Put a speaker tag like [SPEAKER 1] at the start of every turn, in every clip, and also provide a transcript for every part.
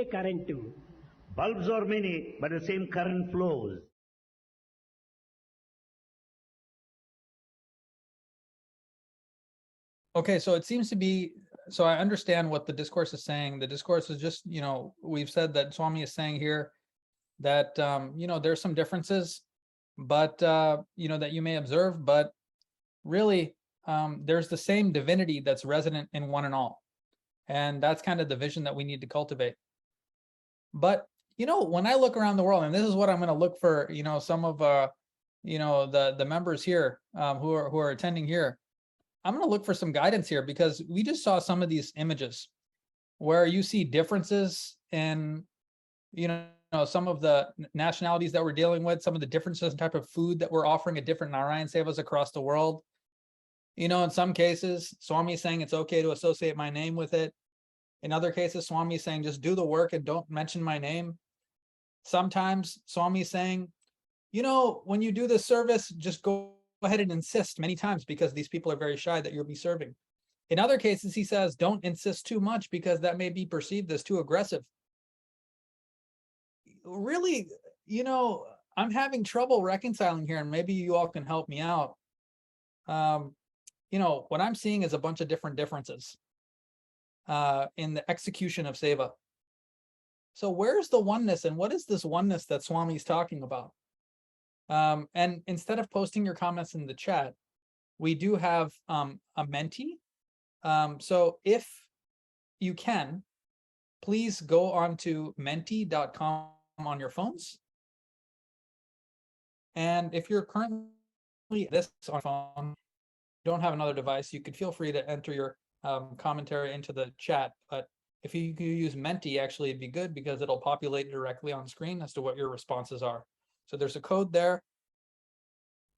[SPEAKER 1] current.
[SPEAKER 2] Bulbs are many, but the same current flows.
[SPEAKER 3] Okay, so it seems to be, so I understand what the discourse is saying. The discourse is just, we've said that Swami is saying here that, there's some differences, but, that you may observe, but really, there's the same divinity that's resident in one and all. And that's kind of the vision that we need to cultivate. But, when I look around the world, and this is what I'm going to look for, some of, the members here who are attending here, I'm going to look for some guidance here, because we just saw some of these images where you see differences in, some of the nationalities that we're dealing with, some of the differences in type of food that we're offering at different Narayan Sevas across the world. In some cases, Swami is saying it's okay to associate my name with it. In other cases, Swami is saying just do the work and don't mention my name. Sometimes Swami is saying, when you do this service, just go ahead and insist many times, because these people are very shy that you'll be serving. In other cases, he says, don't insist too much, because that may be perceived as too aggressive. Really, I'm having trouble reconciling here, and maybe you all can help me out. What I'm seeing is a bunch of different differences in the execution of seva. So where's the oneness, and what is this oneness that Swami is talking about? And instead of posting your comments in the chat, we do have a Menti. So if you can, please go on to menti.com on your phones. And if you're currently this on phone, don't have another device, you could feel free to enter your commentary into the chat. But if you use Menti, actually, it'd be good, because it'll populate directly on screen as to what your responses are. So there's a code there,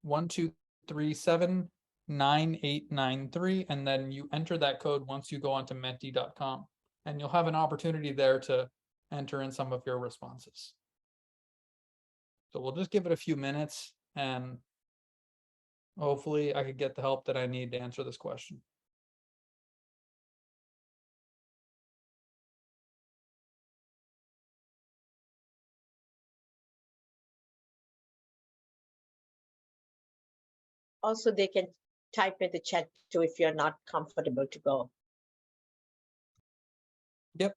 [SPEAKER 3] 12379893, and then you enter that code once you go onto menti.com, and you'll have an opportunity there to enter in some of your responses. So we'll just give it a few minutes, and hopefully I could get the help that I need to answer this question.
[SPEAKER 4] Also, they can type in the chat too if you're not comfortable to go.
[SPEAKER 3] Yep.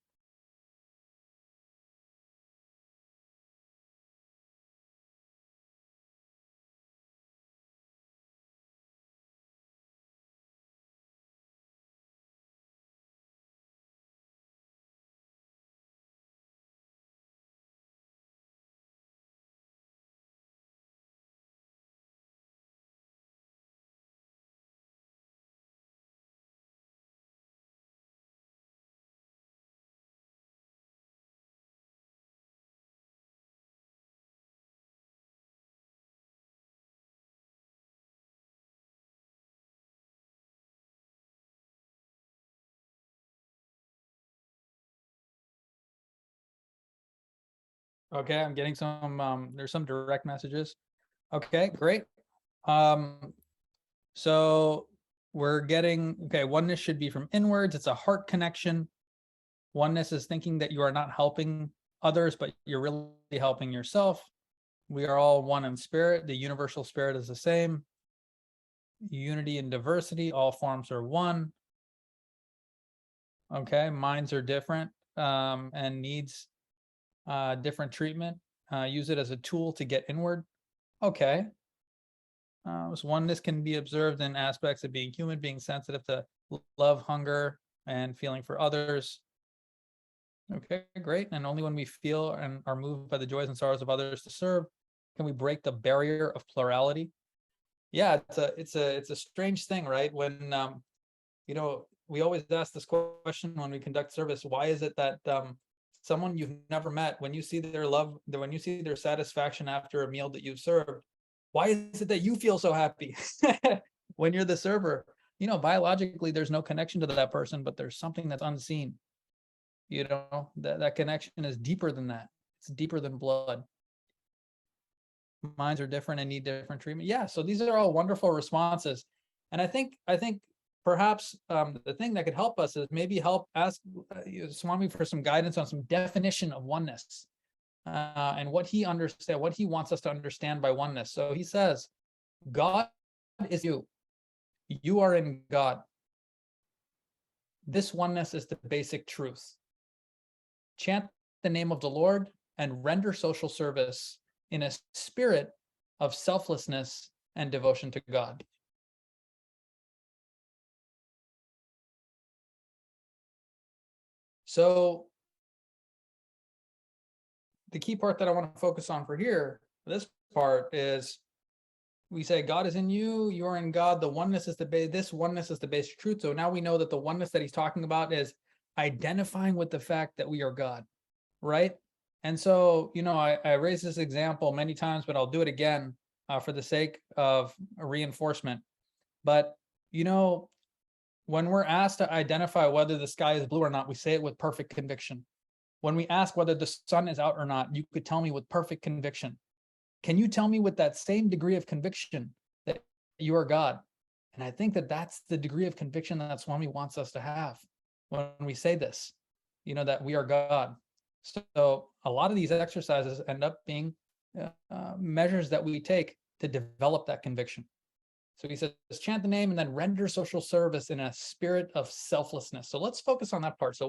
[SPEAKER 3] Okay, I'm getting some, there's some direct messages. Okay, great. So we're getting, okay, oneness should be from inwards. It's a heart connection. Oneness is thinking that you are not helping others, but you're really helping yourself. We are all one in spirit. The universal spirit is the same. Unity and diversity, all forms are one. Okay, minds are different and needs different treatment. Use it as a tool to get inward. Okay. So oneness can be observed in aspects of being human, being sensitive to love, hunger, and feeling for others. Okay, great. And only when we feel and are moved by the joys and sorrows of others to serve can we break the barrier of plurality. Yeah, it's a strange thing, right? When we always ask this question when we conduct service: why is it that someone you've never met, when you see their love, when you see their satisfaction after a meal that you've served, why is it that you feel so happy when you're the server? Biologically, there's no connection to that person, but there's something that's unseen. That connection is deeper than that. It's deeper than blood. Minds are different and need different treatment. Yeah, so these are all wonderful responses. And I think perhaps the thing that could help us is maybe ask Swami for some guidance on some definition of oneness and what he wants us to understand by oneness. So he says, God is you. You are in God. This oneness is the basic truth. Chant the name of the Lord and render social service in a spirit of selflessness and devotion to God. So the key part that I want to focus on for this part is we say God is in you, you are in God, the oneness is this oneness is the basic truth. So now we know that the oneness that he's talking about is identifying with the fact that we are God, right? And so, I raised this example many times, but I'll do it again for the sake of a reinforcement. But, when we're asked to identify whether the sky is blue or not, we say it with perfect conviction. When we ask whether the sun is out or not, you could tell me with perfect conviction. Can you tell me with that same degree of conviction that you are God? And I think that that's the degree of conviction that Swami wants us to have when we say this, that we are God. So a lot of these exercises end up being measures that we take to develop that conviction. So he says, chant the name and then render social service in a spirit of selflessness. So let's focus on that part. So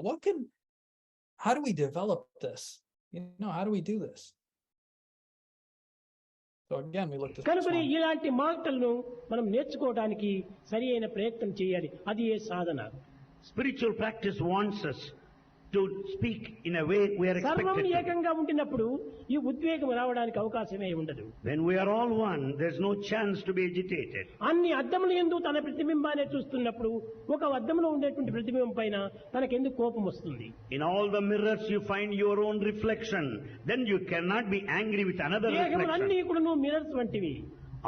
[SPEAKER 3] how do we develop this? How do we do this? So again, we looked at
[SPEAKER 1] కనుకొని ఇలాంటి మాటలను మనం నేర్చుకోవడానికి సరి అయిన ప్రయత్నం చేయాలి. అది ఏ సాధన.
[SPEAKER 2] Spiritual practice wants us to speak in a way we are
[SPEAKER 1] సర్వం
[SPEAKER 2] expected to.
[SPEAKER 1] ఏకంగా ఉంటున్నప్పుడు ఈ ఉద్వేగం రావడానికి అవకాశమే ఉండదు.
[SPEAKER 2] When we are all one, there's no chance to be agitated.
[SPEAKER 1] అన్ని అద్దముల యందు తన ప్రతిబింబాన్ని చూస్తున్నప్పుడు ఒక అద్దములో ఉండేటువంటి ప్రతిబింబం పైన తనకెందుకు కోపం వస్తుంది?
[SPEAKER 2] In all the mirrors you find your own reflection, then you cannot be angry with another reflection.
[SPEAKER 1] అన్ని కూడా మిర్రర్స్ వంటివి.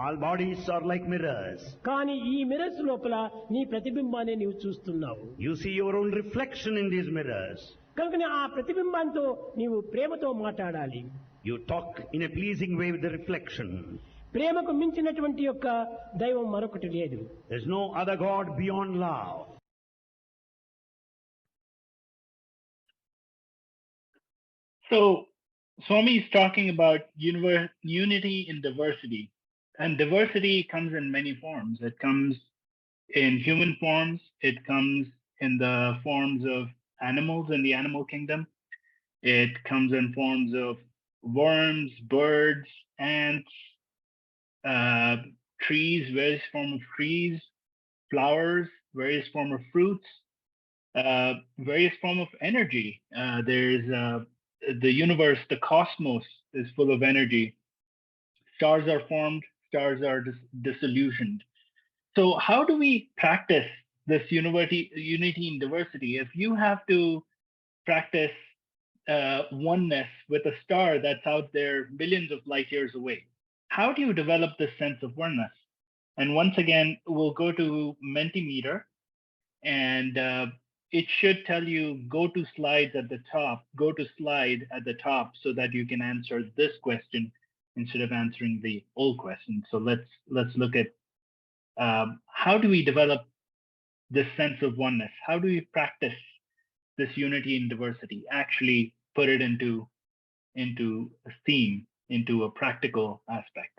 [SPEAKER 2] All bodies are like mirrors.
[SPEAKER 1] కానీ ఈ మిర్రర్స్ లోపల నీ ప్రతిబింబాన్ని నీవు చూస్తున్నావు.
[SPEAKER 2] You see your own reflection in these mirrors.
[SPEAKER 1] కనుక ఆ ప్రతిబింబంతో నీవు ప్రేమతో మాట్లాడాలి.
[SPEAKER 2] You talk in a pleasing way with the reflection.
[SPEAKER 1] ప్రేమకు మించినటువంటి యొక్క దైవం మరొకటి లేదు.
[SPEAKER 2] There's no other God beyond love.
[SPEAKER 5] So Swami is talking about unity in diversity. And diversity comes in many forms. It comes in human forms. It comes in the forms of animals in the animal kingdom. It comes in forms of worms, birds, ants, trees, various forms of trees, flowers, various forms of fruits, various forms of energy. There's the universe, the cosmos is full of energy. Stars are formed. Stars are disillusioned. So how do we practice this unity in diversity? If you have to practice oneness with a star that's out there millions of light years away, how do you develop this sense of oneness? And once again, we'll go to Mentimeter, and it should tell you go to slide at the top so that you can answer this question instead of answering the old question. So let's look at how do we develop this sense of oneness? How do we practice this unity in diversity? Actually put it into a theme, into a practical aspect.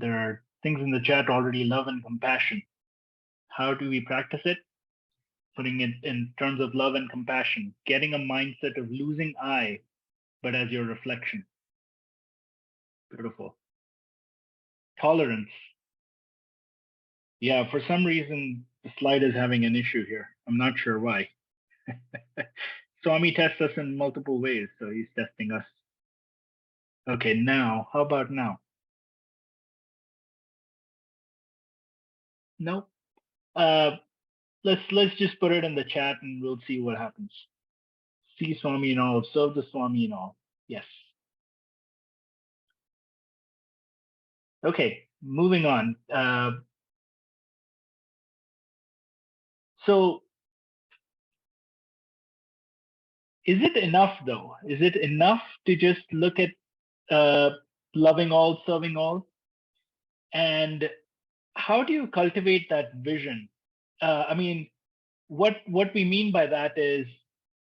[SPEAKER 5] There are things in the chat already: love and compassion. How do we practice it? putting it in terms of love and compassion, getting a mindset of losing I, but as your reflection. Beautiful. Tolerance. Yeah, for some reason, the slide is having an issue here. I'm not sure why. Swami tests us in multiple ways, so he's testing us. Okay, now, how about now? Nope. Let's just put it in the chat and we'll see what happens. See Swami and all, serve the Swami and all. Yes. Okay, moving on. So is it enough though? Is it enough to just look at loving all, serving all? And how do you cultivate that vision? I mean, what we mean by that is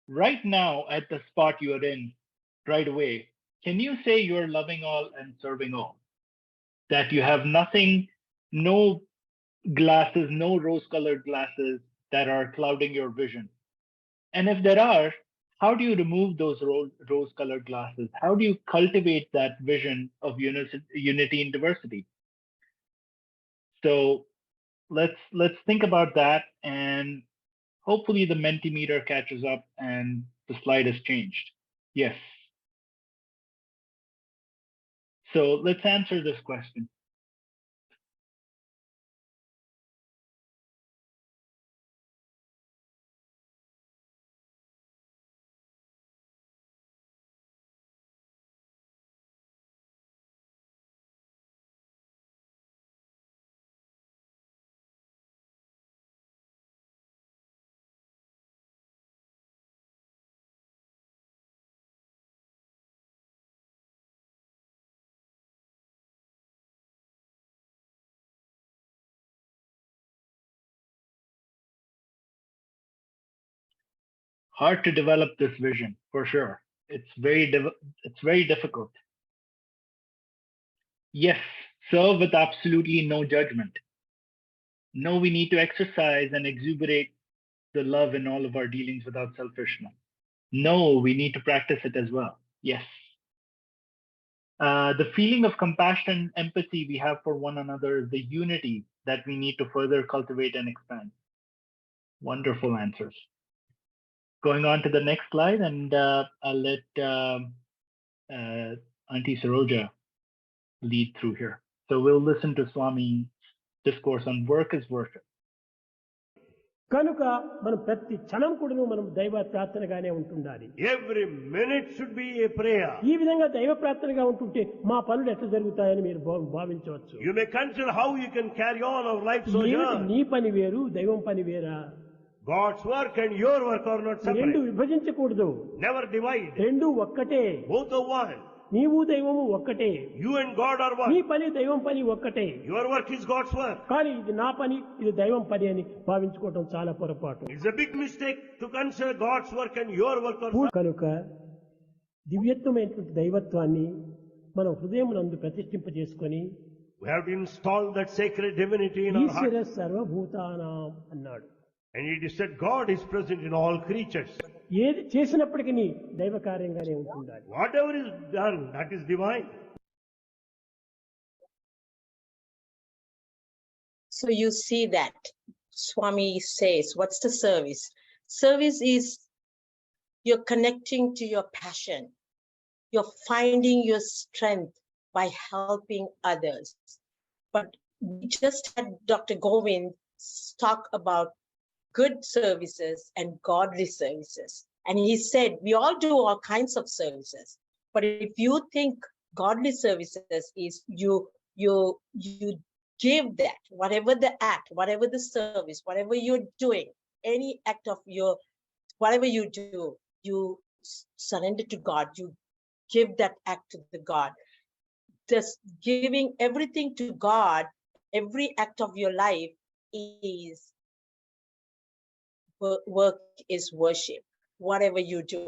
[SPEAKER 5] right now at the spot you are in right away, can you say you're loving all and serving all? That you have nothing, no glasses, no rose-colored glasses that are clouding your vision. And if there are, how do you remove those rose-colored glasses? How do you cultivate that vision of unity in diversity? So let's think about that, and hopefully the Mentimeter catches up and the slide has changed. Yes. So let's answer this question. Hard to develop this vision, for sure. It's very difficult. Yes, serve with absolutely no judgment. No, we need to exercise and exuberate the love in all of our dealings without selfishness. No, we need to practice it as well. Yes. The feeling of compassion, empathy we have for one another is the unity that we need to further cultivate and expand. Wonderful answers. Going on to the next slide, and I'll let Auntie Saroja lead through here. So we'll listen to Swami's discourse on work is worship.
[SPEAKER 1] కనుక మనం ప్రతి క్షణం కూడా మనం దైవ ప్రార్థనగానే ఉంటుండాలి.
[SPEAKER 2] Every minute should be a prayer.
[SPEAKER 1] ఈ విధంగా దైవ ప్రార్థనగా ఉంటుంటే మా పనులు ఎట్లా జరుగుతాయని మీరు భావించవచ్చు.
[SPEAKER 2] You may consider how you can carry on our life so
[SPEAKER 1] నీ పని వేరు, దైవం పని వేరా?
[SPEAKER 2] God's work and your work are not separate.
[SPEAKER 1] రెండు విభజించకూడదు.
[SPEAKER 2] Never divide.
[SPEAKER 1] రెండు ఒక్కటే.
[SPEAKER 2] Both are one.
[SPEAKER 1] నీవు దైవము ఒక్కటే.
[SPEAKER 2] You and God are one.
[SPEAKER 1] నీ పని దైవం పని ఒక్కటే.
[SPEAKER 2] Your work is God's work.
[SPEAKER 1] కానీ ఇది నా పని, ఇది దైవం పని అని భావించుకోవడం చాలా పొరపాటు.
[SPEAKER 2] It's a big mistake to consider God's work and your work are one.
[SPEAKER 1] కనుక దివ్యత్వమైనటువంటి దైవత్వాన్ని మనం హృదయమునందు ప్రతిష్ఠింపజేసుకొని
[SPEAKER 2] We have to install that sacred divinity in our
[SPEAKER 1] Eshwara
[SPEAKER 2] heart.
[SPEAKER 1] సర్వభూతానాం అన్నాడు.
[SPEAKER 2] And it is said God is present in all creatures.
[SPEAKER 1] ఏది చేసినప్పటికీ దైవ కార్యంగానే ఉంటుండాలి.
[SPEAKER 2] Whatever is done, that is divine.
[SPEAKER 4] So you see that Swami says, what's the service? Service is you're connecting to your passion. You're finding your strength by helping others. But we just had Dr. Govind talk about good services and godly services. And he said, we all do all kinds of services. But if you think godly services is you give that, whatever the act, whatever the service, whatever you're doing, any act of your, whatever you do, you surrender to God, you give that act to the God. Just giving everything to God, every act of your life is work is worship, whatever you do.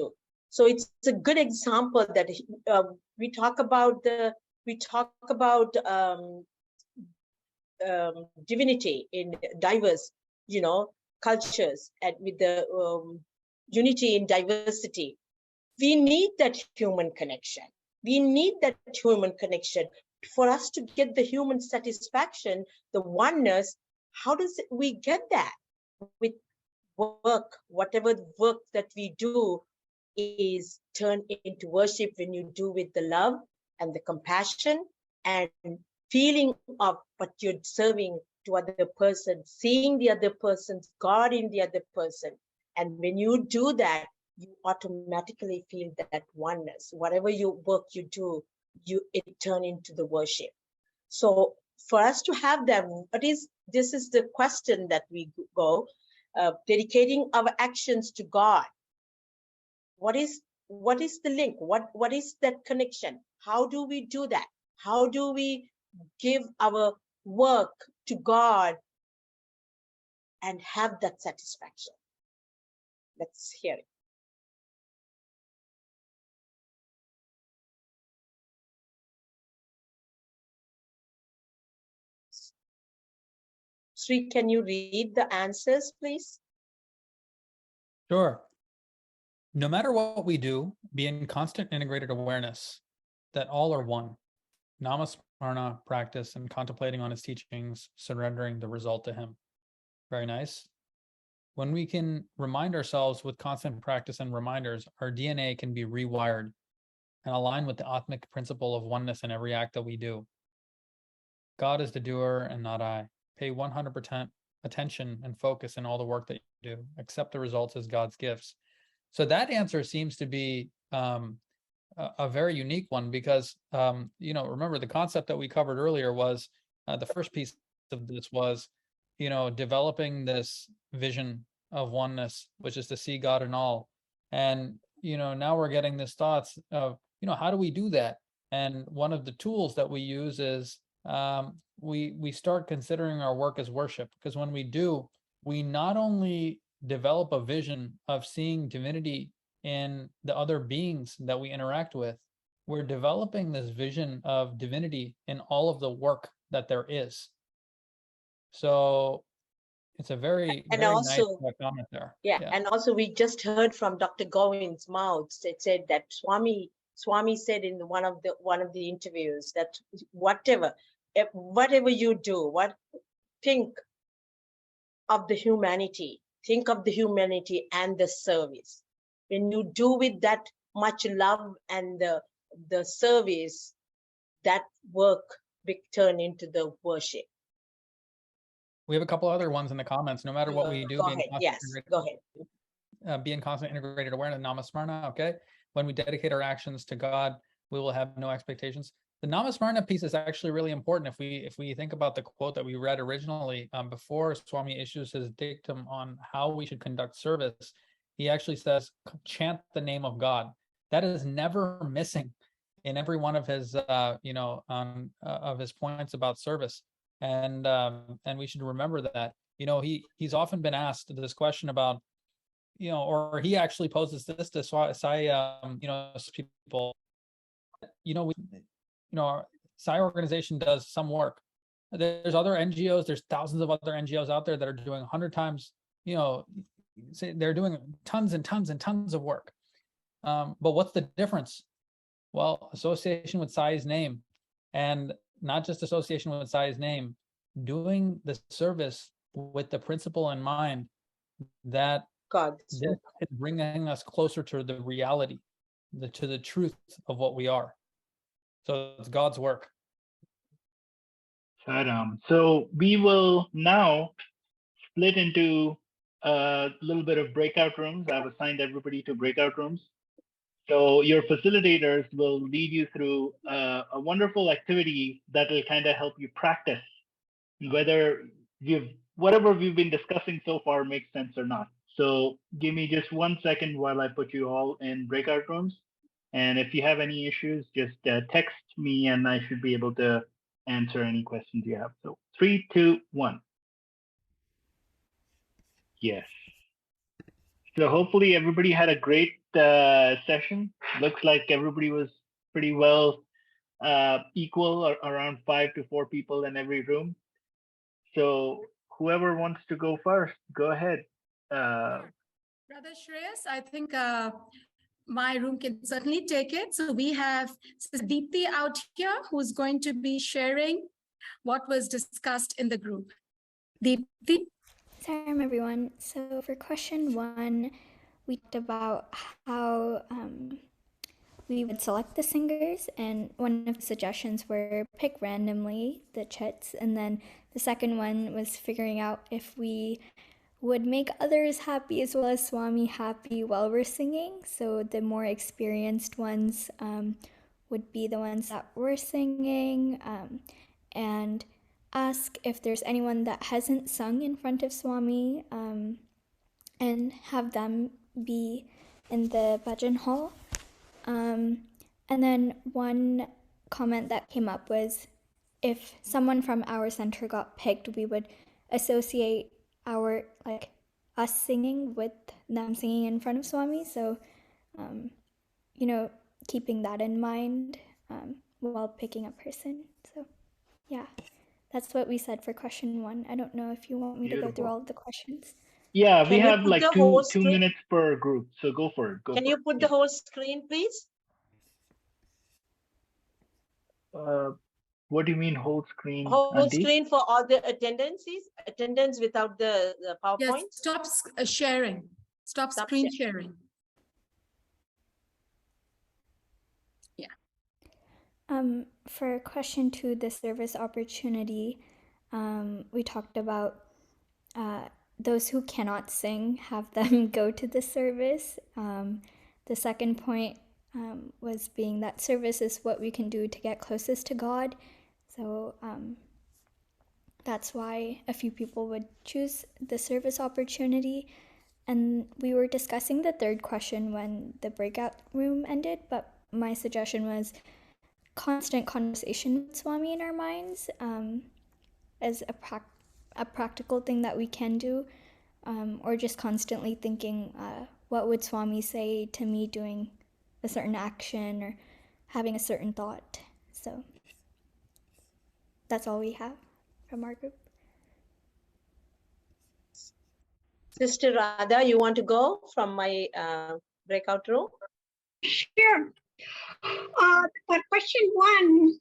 [SPEAKER 4] So it's a good example that we talk about divinity in diverse, cultures and with the unity in diversity, we need that human connection. We need that human connection for us to get the human satisfaction, the oneness. How does we get that? With work, whatever work that we do is turned into worship when you do with the love and the compassion and feeling of what you're serving to other person, seeing the other person's God in the other person. And when you do that, you automatically feel that oneness. Whatever work you do, it turn into the worship. So for us to have that, this is the question that we go, dedicating our actions to God. What is the link? What is that connection? How do we do that? How do we give our work to God and have that satisfaction? Let's hear it. Sri, can you read the answers, please?
[SPEAKER 3] Sure. No matter what we do, be in constant integrated awareness that all are one. Namasmarana practice and contemplating on his teachings, surrendering the result to him. Very nice. When we can remind ourselves with constant practice and reminders, our DNA can be rewired and align with the Atmic principle of oneness in every act that we do. God is the doer and not I. Pay 100% attention and focus in all the work that you do. Accept the results as God's gifts. So that answer seems to be a very unique one because, remember the concept that we covered earlier was the first piece of this was, developing this vision of oneness, which is to see God in all. And, now we're getting this thoughts of, how do we do that? And one of the tools that we use is we start considering our work as worship, because when we do, we not only develop a vision of seeing divinity in the other beings that we interact with, we're developing this vision of divinity in all of the work that there is. So it's a very,
[SPEAKER 4] and
[SPEAKER 3] very
[SPEAKER 4] also,
[SPEAKER 3] nice comment there.
[SPEAKER 4] Yeah, and also we just heard from Dr. Govind's mouth. It said that Swami said in one of the interviews that whatever you do, think of the humanity. Think of the humanity and the service. When you do with that much love and the service, that work turn into the worship.
[SPEAKER 3] We have a couple other ones in the comments. No matter what we do,
[SPEAKER 4] go ahead. Yes, go ahead.
[SPEAKER 3] Be in constant integrated awareness, Namasmarana, okay? When we dedicate our actions to God, we will have no expectations. The Namasmarana piece is actually really important. If we think about the quote that we read originally, before Swami issues his dictum on how we should conduct service, he actually says, chant the name of God. That is never missing in every one of his, of his points about service. And we should remember that. He's often been asked this question about, or he actually poses this to people. Our SSSIO organization does some work. There's other NGOs. There's thousands of other NGOs out there that are doing 100 times. They're doing tons and tons and tons of work. But what's the difference? Well, association with Sai's name, and not just association with Sai's name, doing the service with the principle in mind that
[SPEAKER 4] God
[SPEAKER 3] is bringing us closer to the reality, to the truth of what we are. So it's God's work.
[SPEAKER 5] So we will now split into a little bit of breakout rooms. I've assigned everybody to breakout rooms. So your facilitators will lead you through a wonderful activity that will kind of help you practice whether whatever we've been discussing so far makes sense or not. So give me just 1 second while I put you all in breakout rooms. And if you have any issues, just text me and I should be able to answer any questions you have. So 3, 2, 1. Yes. So hopefully everybody had a great session. Looks like everybody was pretty well equal, or around 5 to 4 people in every room. So whoever wants to go first, go ahead.
[SPEAKER 6] Brother Shreyas, I think my room can certainly take it. So we have Sister Deepthi out here who's going to be sharing what was discussed in the group. Deepthi?
[SPEAKER 7] Salam, everyone. So for question 1, we talked about how we would select the singers, and one of the suggestions were pick randomly the chits, and then the second one was figuring out if we would make others happy as well as Swami happy while we're singing. So the more experienced ones would be the ones that were singing, and ask if there's anyone that hasn't sung in front of Swami, and have them be in the bhajan hall. And then one comment that came up was if someone from our center got picked, we would associate our, like, us singing with them singing in front of Swami. So, you know, keeping that in mind while picking a person. So, yeah, that's what we said for question 1. I don't know if you want me to go through all of the questions.
[SPEAKER 5] Yeah, we
[SPEAKER 4] Can you
[SPEAKER 5] have
[SPEAKER 4] put
[SPEAKER 5] like
[SPEAKER 4] the
[SPEAKER 5] two
[SPEAKER 4] whole
[SPEAKER 5] 2
[SPEAKER 4] screen?
[SPEAKER 5] minutes per group, so go for it.
[SPEAKER 4] Can you put the whole screen, please?
[SPEAKER 5] What do you mean whole screen,
[SPEAKER 4] Whole
[SPEAKER 5] Auntie?
[SPEAKER 4] screen for all the attendance without the
[SPEAKER 6] Yes,
[SPEAKER 4] PowerPoint?
[SPEAKER 6] stop sharing. Stop screen sharing.
[SPEAKER 7] For question 2, the service opportunity, we talked about those who cannot sing, have them go to the service. The second point was being that service is what we can do to get closest to God. So that's why a few people would choose the service opportunity. And we were discussing the third question when the breakout room ended, but my suggestion was constant conversation with Swami in our minds as a practical thing that we can do, or just constantly thinking, what would Swami say to me doing a certain action or having a certain thought. So that's all we have from our group.
[SPEAKER 4] Sister Radha, you want to go from my breakout room?
[SPEAKER 8] Sure. For question 1,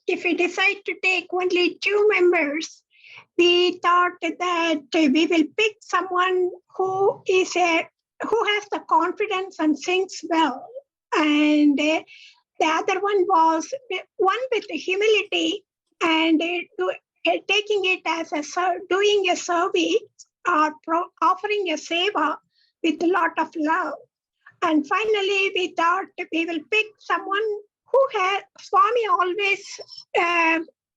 [SPEAKER 8] if we decide to take only 2 members, we thought that we will pick someone who has the confidence and sings well, and the other one was one with humility and taking it as doing a service or offering a seva with a lot of love. And finally, we thought we will pick someone who has, Swami always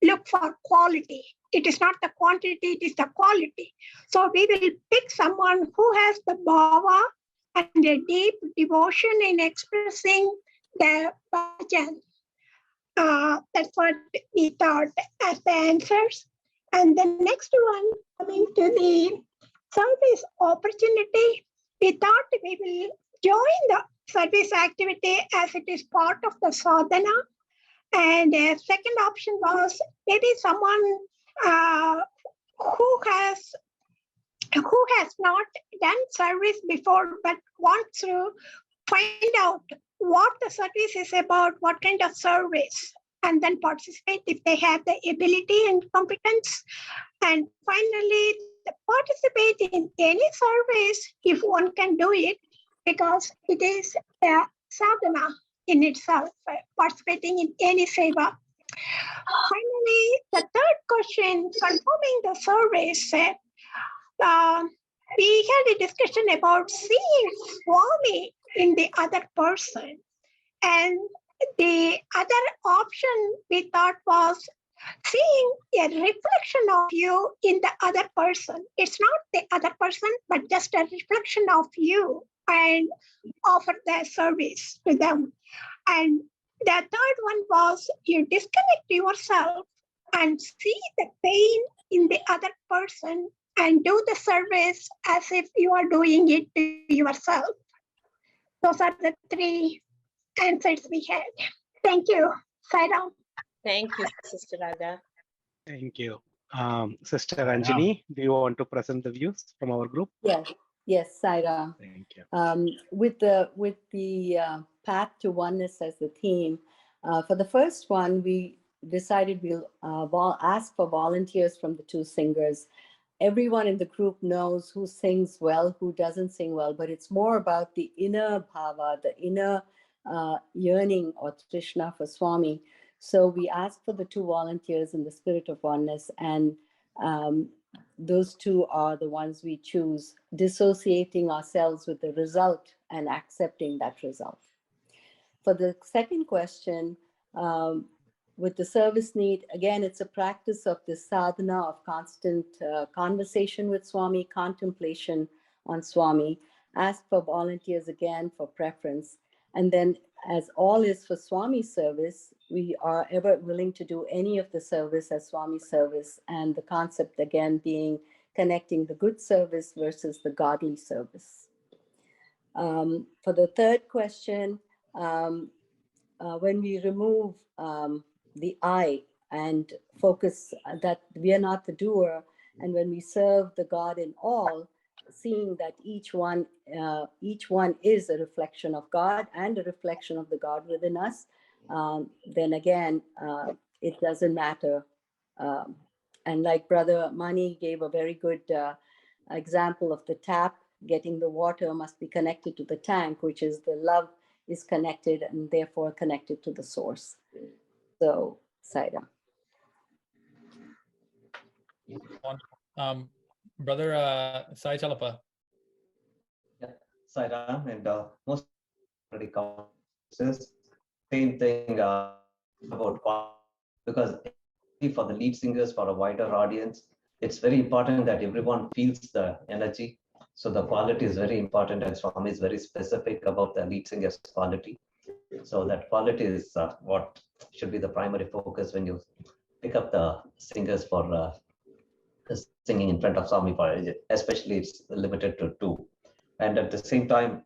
[SPEAKER 8] look for quality. It is not the quantity, it is the quality. So we will pick someone who has the bhava and a deep devotion in expressing the bhajan. That's what we thought as the answers. And the next one, coming to the service opportunity, we thought we will join the service activity as it is part of the sadhana. And the second option was maybe someone who has not done service before but wants to find out what the service is about, what kind of service, and then participate if they have the ability and competence. And finally, participate in any service if one can do it, because it is a sadhana in itself, participating in any seva. Finally, the third question, performing the service, we had a discussion about seeing Swami in the other person. And the other option we thought was seeing a reflection of you in the other person. It's not the other person, but just a reflection of you, and offer the service to them. And the third one was you disconnect yourself and see the pain in the other person and do the service as if you are doing it to yourself. Those are the 3 answers we had. Thank you. Sai Ram.
[SPEAKER 4] Thank you, Sister Radha.
[SPEAKER 9] Thank you. Sister Anjani, do you want to present the views from our group?
[SPEAKER 10] Yes, Saira.
[SPEAKER 9] Thank you.
[SPEAKER 10] With the path to oneness as the theme, for the first one, we decided we'll ask for volunteers from the two singers. Everyone in the group knows who sings well, who doesn't sing well, but it's more about the inner bhava, the inner yearning or trishna for Swami. So we asked for the two volunteers in the spirit of oneness, and those two are the ones we choose, dissociating ourselves with the result and accepting that result. For the second question, with the service need, again, it's a practice of the sadhana of constant conversation with Swami, contemplation on Swami. Ask for volunteers again for preference. And then, as all is for Swami service, we are ever willing to do any of the service as Swami service. And the concept again being connecting the good service versus the godly service. For the third question, when we remove the I and focus that we are not the doer, and when we serve the God in all, seeing that each one is a reflection of God and a reflection of the God within us, then again, it doesn't matter. And like Brother Mani gave a very good example of the tap, getting the water must be connected to the tank, which is the love is connected and therefore connected to the source. So, Saira.
[SPEAKER 3] Brother Sai Chalapa.
[SPEAKER 11] Yeah, Saira, and most already covered same thing about, because for the lead singers, for a wider audience, it's very important that everyone feels the energy. So the quality is very important, and Swami is very specific about the lead singer's quality. So that quality is what should be the primary focus when you pick up the singers for singing in front of Swami, especially it's limited to two. And at the same time,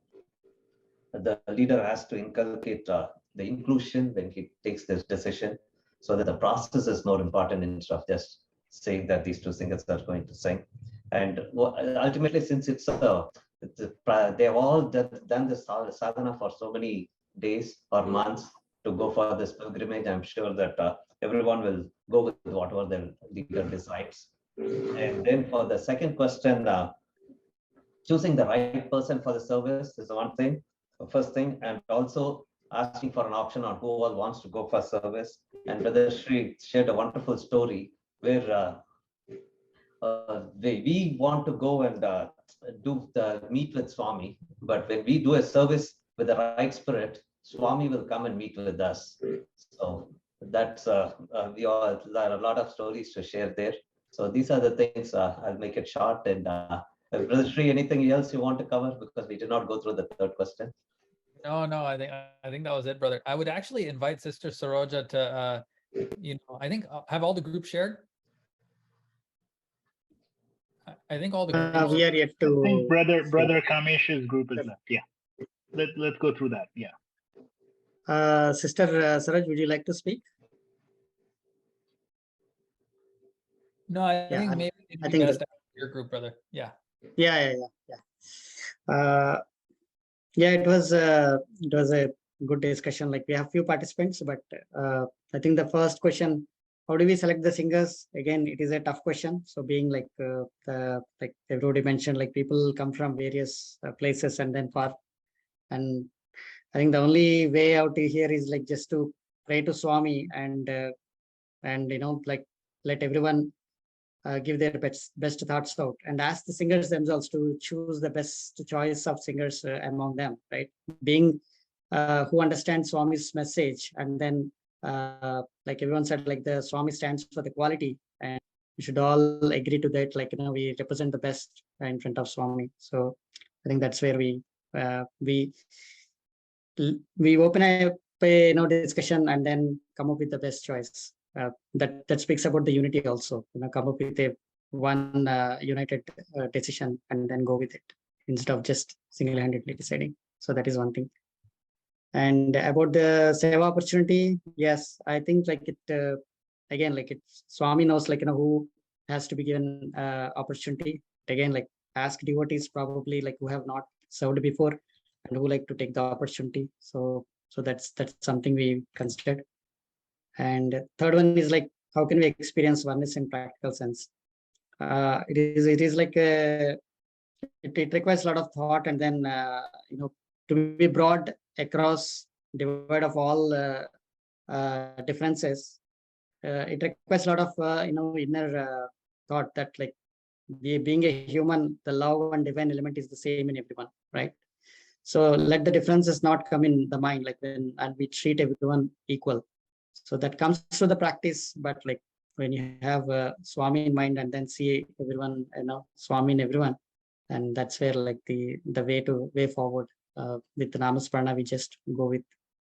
[SPEAKER 11] the leader has to inculcate the inclusion when he takes this decision, so that the process is more important instead of just saying that these two singers are going to sing. And ultimately, since it's they have all done this sadhana for so many days or months to go for this pilgrimage, I'm sure that everyone will go with whatever the leader decides. And then for the second question, choosing the right person for the service is one thing, the first thing, and also asking for an option on who all wants to go for service. And Brother Shri shared a wonderful story where we want to go and do the meet with Swami, but when we do a service with the right spirit, Swami will come and meet with us. So that's there are a lot of stories to share there. So these are the things. I'll make it short. And Brother Shri, anything else you want to cover, because we did not go through the third question?
[SPEAKER 3] No, I think that was it, brother. I would actually invite Sister Saroja to, I think have all the groups shared. I think all the groups.
[SPEAKER 5] We are yet to. I think brother Kamesh's group is left. Yeah, let's go through that. Yeah.
[SPEAKER 12] Sister Saraj, would you like to speak?
[SPEAKER 3] No, I think maybe
[SPEAKER 12] I think
[SPEAKER 3] best your group, brother. Yeah.
[SPEAKER 12] Yeah. It was a good discussion. Like, we have few participants, but I think the first question, how do we select the singers? Again, it is a tough question. So being like like everybody mentioned, like people come from various places and then far, and I think the only way out here is like just to pray to Swami and like let everyone give their best thoughts out and ask the singers themselves to choose the best choice of singers among them, right? Being who understands Swami's message, and then like everyone said, like the Swami stands for the quality, and we should all agree to that. Like, we represent the best in front of Swami. So I think that's where we open a discussion and then come up with the best choice. That speaks about the unity also. Come up with a one united decision and then go with it instead of just single-handedly deciding. So that is one thing. And about the seva opportunity, yes, I think like it again, like Swami knows, like who has to be given opportunity. Again, like ask devotees probably like who have not served before and who like to take the opportunity. So that's something we considered. And third one is like, how can we experience oneness in practical sense? It is like it requires a lot of thought, and then to be brought across divide of all differences. It requires a lot of inner thought that like being a human, the love and divine element is the same in everyone, right? So let the differences not come in the mind, like when and we treat everyone equal. So that comes through the practice, but like when you have Swami in mind and then see everyone, Swami in everyone, and that's where like the way forward with the Namasparana we just go with.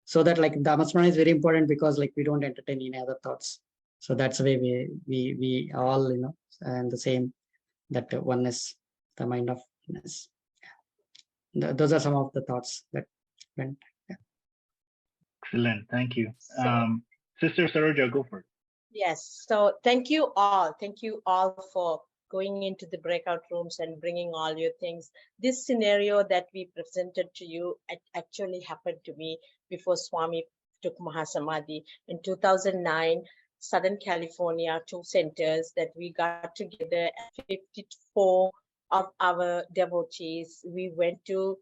[SPEAKER 12] So that like the Namasparana is very important because like we don't entertain any other thoughts. So that's the way we all and the same, that oneness, the mind of oneness. Those are some of the thoughts that went. Yeah.
[SPEAKER 5] Excellent, thank you.
[SPEAKER 4] So-
[SPEAKER 5] Sister Saroja, go for it.
[SPEAKER 4] Yes, so thank you all. Thank you all for going into the breakout rooms and bringing all your things. This scenario that we presented to you actually happened to me before Swami took Mahasamadhi in 2009, Southern California, 2 centers that we got together, 54 of our devotees. We went to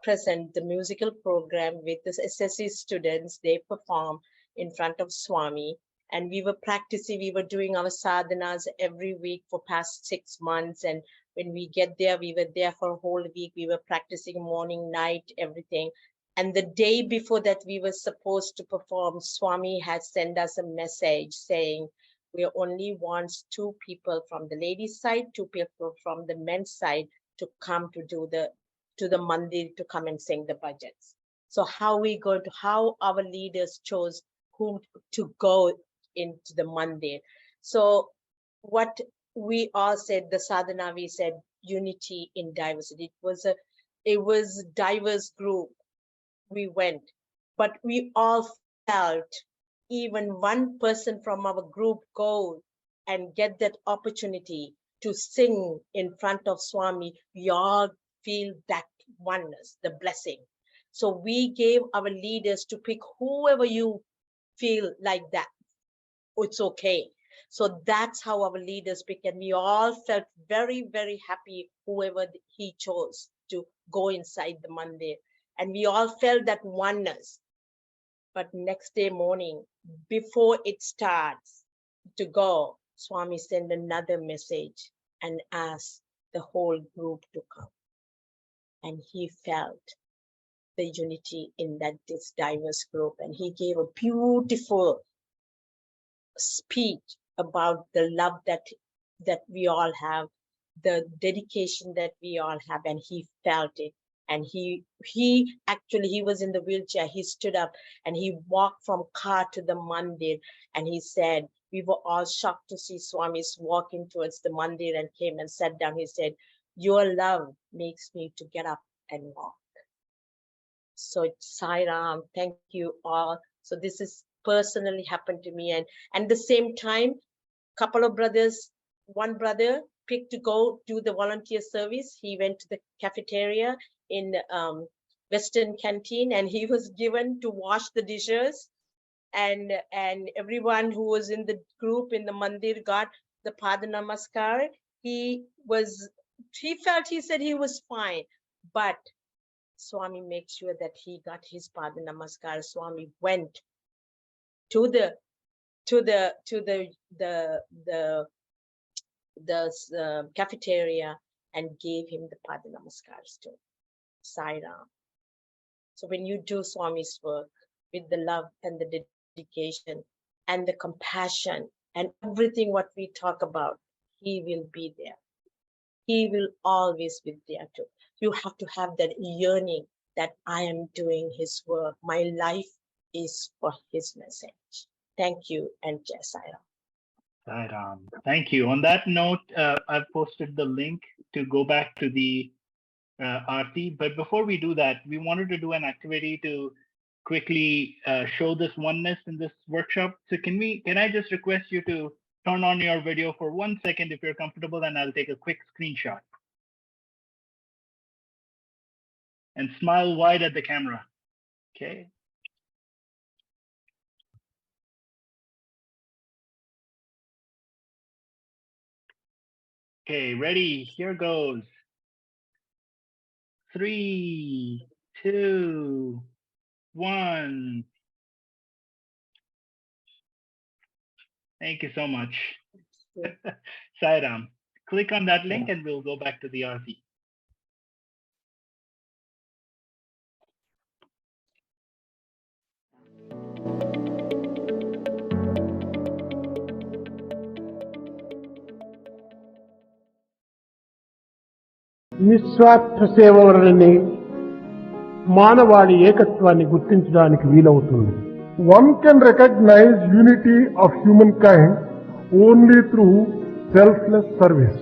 [SPEAKER 4] present the musical program with the SSC students. They perform in front of Swami. And we were practicing, we were doing our sadhanas every week for past 6 months. And when we get there, we were there for a whole week. We were practicing morning, night, everything. And the day before that we were supposed to perform, Swami had sent us a message saying, we only wants 2 people from the ladies' side, 2 people from the men's side to come to do to the mandir to come and sing the bhajans. So how our leaders chose whom to go into the mandir. So what we all said, the sadhana, we said unity in diversity. It was diverse group. We went, but we all felt even one person from our group go and get that opportunity to sing in front of Swami, we all feel that oneness, the blessing. So we gave our leaders to pick whoever you feel like that. It's okay. So that's how our leaders pick, and we all felt very, very happy whoever he chose to go inside the mandir. And we all felt that oneness. But next day morning, before it starts to go, Swami sent another message and asked the whole group to come. And he felt the unity in this diverse group. And he gave a beautiful speech about the love that we all have, the dedication that we all have, and he felt it. And he was in the wheelchair. He stood up and he walked from car to the mandir, and he said, we were all shocked to see Swami's walking towards the mandir, and came and sat down. He said, your love makes me to get up and walk. So Sai Ram, thank you all. So this is personally happened to me, and at the same time, couple of brothers, one brother picked to go do the volunteer service. He went to the cafeteria in Western Canteen, and he was given to wash the dishes, and everyone who was in the group in the mandir got the Pada Namaskar. He said he was fine, but Swami made sure that he got his Pada Namaskar. Swami went to the cafeteria and gave him the Pada Namaskars to Sai Ram. So when you do Swami's work with the love and the dedication and the compassion and everything what we talk about, he will be there. He will always be there too. You have to have that yearning that I am doing his work. My life is for his message. Thank you, and Jai Sai Ram.
[SPEAKER 5] Sai Ram. Thank you. On that note, I've posted the link to go back to the Aarti. But before we do that, we wanted to do an activity to quickly show this oneness in this workshop. So can I just request you to turn on your video for 1 second if you're comfortable, and I'll take a quick screenshot. And smile wide at the camera. Okay. Okay, ready? Here goes. 3, 2, 1. Thank you so much. Sairam. Click on that link and we'll go back to the RT.
[SPEAKER 13] నిస్వార్థ సేవ వలననే మానవాళి ఏకత్వాన్ని గుర్తించడానికి వీలవుతుంది. One can recognize unity of humankind only through selfless service.